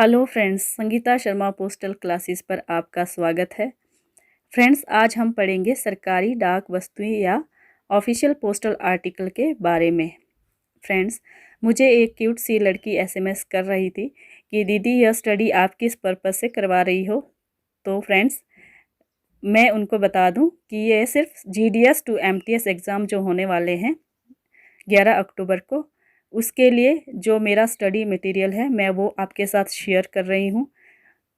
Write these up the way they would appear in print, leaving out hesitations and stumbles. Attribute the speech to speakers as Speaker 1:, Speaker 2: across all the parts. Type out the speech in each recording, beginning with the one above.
Speaker 1: Hello friends, Sangeeta Sharma postal classes पर आपका स्वागत है। फ्रेंड्स, आज हम पढ़ेंगे सरकारी डाक वस्तुएं या ऑफिशियल पोस्टल आर्टिकल के बारे में। फ्रेंड्स, मुझे एक क्यूट सी लड़की एसएमएस कर रही थी कि दीदी यह स्टडी आप किस पर्पस से करवा रही हो। तो फ्रेंड्स, मैं उनको बता दूं कि ये सिर्फ जीडीएस टू एमटीएस एग्ज़ाम जो होने वाले हैं 11 अक्टूबर को, उसके लिए जो मेरा स्टडी मटेरियल है मैं वो आपके साथ शेयर कर रही हूँ,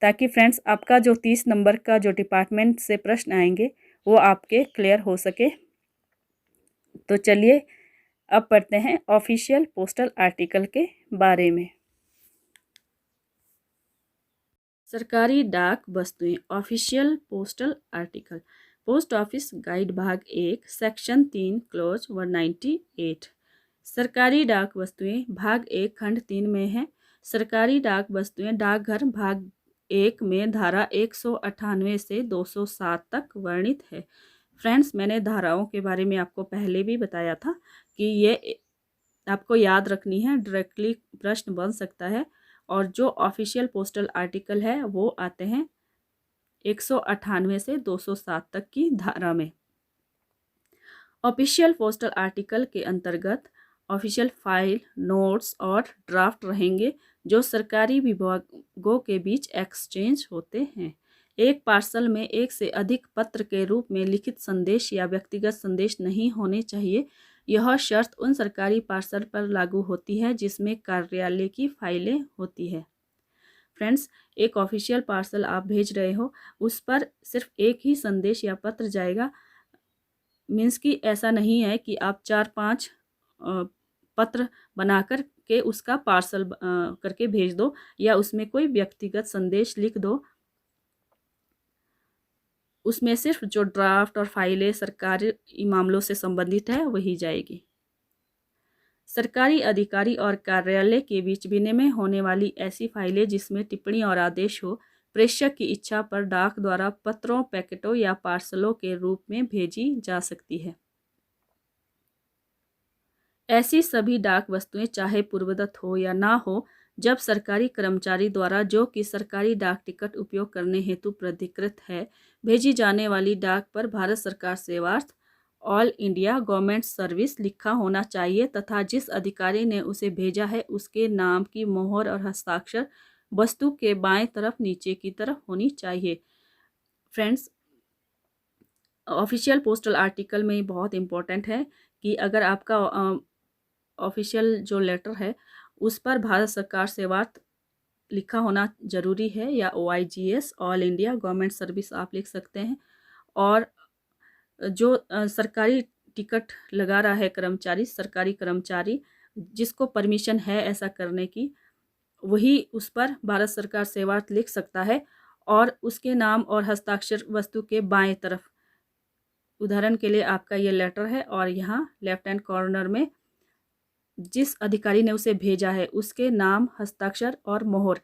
Speaker 1: ताकि फ्रेंड्स आपका जो 30 नंबर का जो डिपार्टमेंट से प्रश्न आएंगे वो आपके क्लियर हो सके। तो चलिए अब पढ़ते हैं ऑफिशियल पोस्टल आर्टिकल के बारे में। सरकारी डाक वस्तुएं official postal article. Post office guide भाग 1 सेक्शन 3 क्लोज 198। सरकारी डाक वस्तुएं भाग 1 खंड 3 में है। सरकारी डाक वस्तुएं डाकघर भाग 1 में धारा 198 से 207 तक वर्णित है। फ्रेंड्स, मैंने धाराओं के बारे में आपको पहले भी बताया था कि ये आपको याद रखनी है, डायरेक्टली प्रश्न बन सकता है। और जो ऑफिशियल पोस्टल आर्टिकल है वो आते हैं 198 से 207 तक की धारा में। ऑफिशियल पोस्टल आर्टिकल के अंतर्गत ऑफिशियल फाइल, नोट्स और ड्राफ्ट रहेंगे जो सरकारी विभागों के बीच एक्सचेंज होते हैं। एक पार्सल में एक से अधिक पत्र के रूप में लिखित संदेश या व्यक्तिगत संदेश नहीं होने चाहिए। यह शर्त उन सरकारी पार्सल पर लागू होती है जिसमें कार्यालय की फाइलें होती है। फ्रेंड्स, एक ऑफिशियल पार्सल आप भेज रहे हो, उस पर सिर्फ एक ही संदेश या पत्र जाएगा। मीन्स कि ऐसा नहीं है कि आप 4-5 पत्र बनाकर के उसका पार्सल करके भेज दो या उसमें कोई व्यक्तिगत संदेश लिख दो। उसमें सिर्फ जो ड्राफ्ट और फाइलें सरकारी मामलों से संबंधित है वही जाएगी। सरकारी अधिकारी और कार्यालय के बीच विनिमय होने वाली ऐसी फाइलें जिसमें टिप्पणी और आदेश हो, प्रेषक की इच्छा पर डाक द्वारा पत्रों, पैकेटों या पार्सलों के रूप में भेजी जा सकती है। ऐसी सभी डाक वस्तुएं चाहे पूर्वदत्त हो या ना हो, जब सरकारी कर्मचारी द्वारा जो कि सरकारी डाक टिकट उपयोग करने हेतु प्राधिकृत है, भेजी जाने वाली डाक पर भारत सरकार सेवार्थ ऑल इंडिया गवर्नमेंट सर्विस लिखा होना चाहिए तथा जिस अधिकारी ने उसे भेजा है उसके नाम की मोहर और हस्ताक्षर वस्तु के बाएं तरफ नीचे की तरफ होनी चाहिए। फ्रेंड्स, ऑफिशियल पोस्टल आर्टिकल में बहुत इम्पोर्टेंट है कि अगर आपका ऑफिशियल जो लेटर है उस पर भारत सरकार सेवार्थ लिखा होना ज़रूरी है, या OIGS all India government service आप लिख सकते हैं। और जो सरकारी टिकट लगा रहा है कर्मचारी, सरकारी कर्मचारी जिसको परमिशन है ऐसा करने की, वही उस पर भारत सरकार सेवार्थ लिख सकता है और उसके नाम और हस्ताक्षर वस्तु के बाएं तरफ। उदाहरण के लिए आपका ये लेटर है और यहाँ लेफ्ट हैंड कॉर्नर में जिस अधिकारी ने उसे भेजा है उसके नाम, हस्ताक्षर और मोहर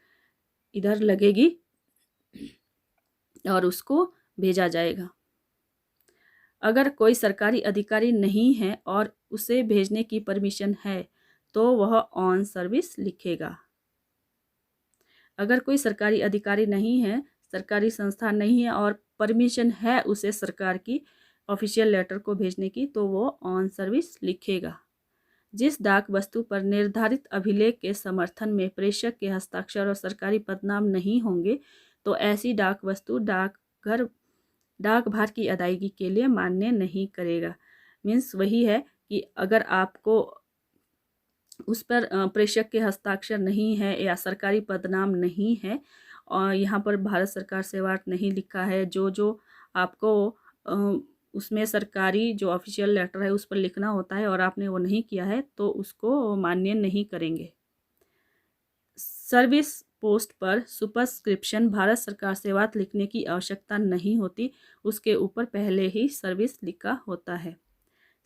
Speaker 1: इधर लगेगी और उसको भेजा जाएगा। अगर कोई सरकारी अधिकारी नहीं है और उसे भेजने की परमिशन है तो वह ऑन सर्विस लिखेगा। अगर कोई सरकारी अधिकारी नहीं है, सरकारी संस्था नहीं है और परमिशन है उसे सरकार की ऑफिशियल लेटर को भेजने की, तो वो ऑन सर्विस लिखेगा। जिस डाक वस्तु पर निर्धारित अभिलेख के समर्थन में प्रेषक के हस्ताक्षर और सरकारी पदनाम नहीं होंगे तो ऐसी डाक वस्तु डाकघर डाक भार की अदायगी के लिए मान्य नहीं करेगा। मीन्स वही है कि अगर आपको उस पर प्रेषक के हस्ताक्षर नहीं है या सरकारी पदनाम नहीं है और यहाँ पर भारत सरकार सेवार्थ नहीं लिखा है, जो आपको उसमें सरकारी जो ऑफिशियल लेटर है उस पर लिखना होता है और आपने वो नहीं किया है, तो उसको मान्य नहीं करेंगे। सर्विस पोस्ट पर सुपरस्क्रिप्शन भारत सरकार सेवार्थ लिखने की आवश्यकता नहीं होती, उसके ऊपर पहले ही सर्विस लिखा होता है।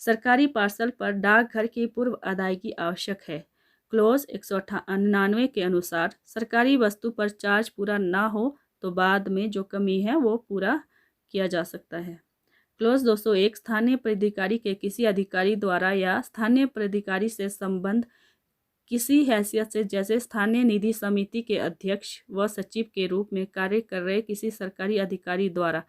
Speaker 1: सरकारी पार्सल पर डाकघर की पूर्व अदायगी आवश्यक है। क्लोज 198 के अनुसार सरकारी वस्तु पर चार्ज पूरा ना हो तो बाद में जो कमी है वो पूरा किया जा सकता है। क्लोज 201 स्थानीय प्राधिकारी के किसी अधिकारी द्वारा या स्थानीय प्राधिकारी से संबंध किसी हैसियत से, जैसे स्थानीय निधि समिति के अध्यक्ष व सचिव के रूप में कार्य कर रहे किसी सरकारी अधिकारी द्वारा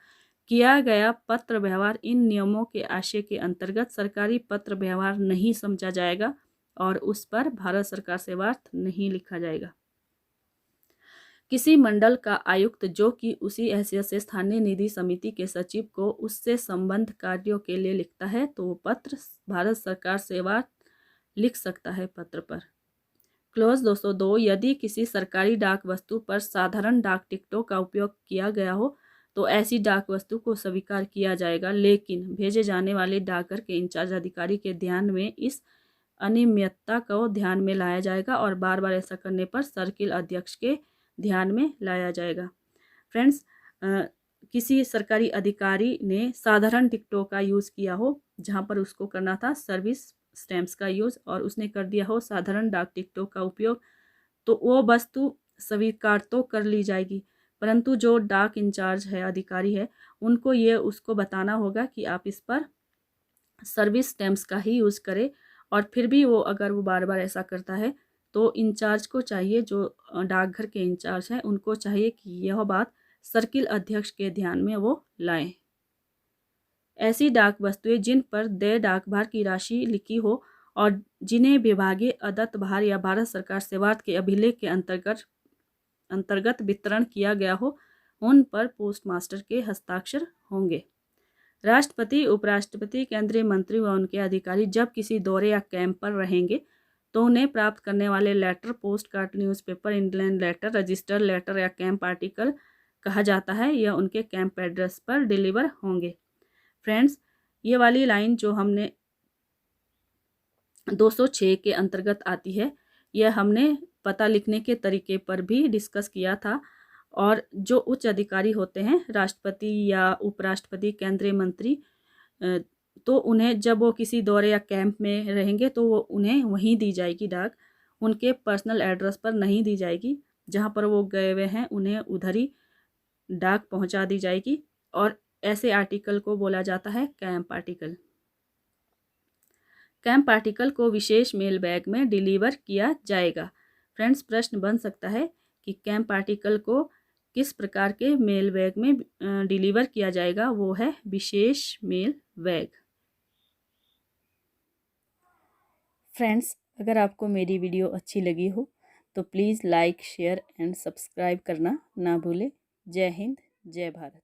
Speaker 1: किया गया पत्र व्यवहार इन नियमों के आशय के अंतर्गत सरकारी पत्र व्यवहार नहीं समझा जाएगा और उस पर भारत सरकार से वार्ता नहीं लिखा जाएगा। किसी मंडल का आयुक्त जो कि उसी हैसियत से स्थानीय निधि समिति के सचिव को उससे संबद्ध कार्यों के लिए लिखता है तो वो पत्र भारत सरकार से वार्ता लिख सकता है पत्र पर। क्लॉज 202, यदि किसी सरकारी डाक वस्तु पर साधारण डाक टिकटों का उपयोग किया गया हो तो ऐसी डाक वस्तु को स्वीकार किया जाएगा, लेकिन भेजे जाने वाले डाकघर के इंचार्ज अधिकारी के ध्यान में इस अनियमितता को ध्यान में लाया जाएगा और बार बार ऐसा करने पर सर्किल अध्यक्ष के ध्यान में लाया जाएगा। फ्रेंड्स, किसी सरकारी अधिकारी ने साधारण टिकटों का यूज़ किया हो जहां पर उसको करना था सर्विस स्टैम्प्स का यूज़ और उसने कर दिया हो साधारण डाक टिकटों का उपयोग, तो वो वस्तु स्वीकार तो कर ली जाएगी, परंतु जो डाक इंचार्ज है, अधिकारी है, उनको ये उसको बताना होगा कि आप इस पर सर्विस स्टैम्प्स का ही यूज़ करें। और फिर भी वो अगर वो बार बार ऐसा करता है तो इंचार्ज को चाहिए, जो डाकघर के इंचार्ज हैं उनको चाहिए कि यह बात सर्किल अध्यक्ष के ध्यान में वो लाएं। ऐसी डाक वस्तुएं जिन पर देय डाकभार की राशि लिखी हो और जिन्हें विभागीय अदत्त भार या भारत सरकार सेवार्थ के अभिलेख के अंतर्गत वितरण किया गया हो, उन पर पोस्टमास्टर के हस्ताक्षर होंगे। राष्ट्रपति, उपराष्ट्रपति, केंद्रीय मंत्री व उनके अधिकारी जब किसी दौरे या कैंप पर रहेंगे तो उन्हें प्राप्त करने वाले letter, post card, newspaper, inland letter, register letter या कैंप आर्टिकल कहा जाता है, यह उनके कैंप एड्रेस पर डिलीवर होंगे। फ्रेंड्स, ये वाली लाइन जो हमने 206 के अंतर्गत आती है, यह हमने पता लिखने के तरीके पर भी डिस्कस किया था। और जो उच्च अधिकारी होते हैं, राष्ट्रपति या उपराष्ट्रपति, केंद्रीय मंत्री, तो उन्हें जब वो किसी दौरे या कैंप में रहेंगे तो वो उन्हें वहीं दी जाएगी डाक, उनके पर्सनल एड्रेस पर नहीं दी जाएगी। जहाँ पर वो गए हुए हैं उन्हें उधर ही डाक पहुँचा दी जाएगी और ऐसे आर्टिकल को बोला जाता है कैंप आर्टिकल। कैंप आर्टिकल को विशेष मेल बैग में डिलीवर किया जाएगा। फ्रेंड्स, प्रश्न बन सकता है कि कैंप आर्टिकल को किस प्रकार के मेल बैग में डिलीवर किया जाएगा, वो है विशेष मेल बैग। फ्रेंड्स, अगर आपको मेरी वीडियो अच्छी लगी हो तो please like, share and subscribe करना ना भूलें। जय हिंद, जय भारत।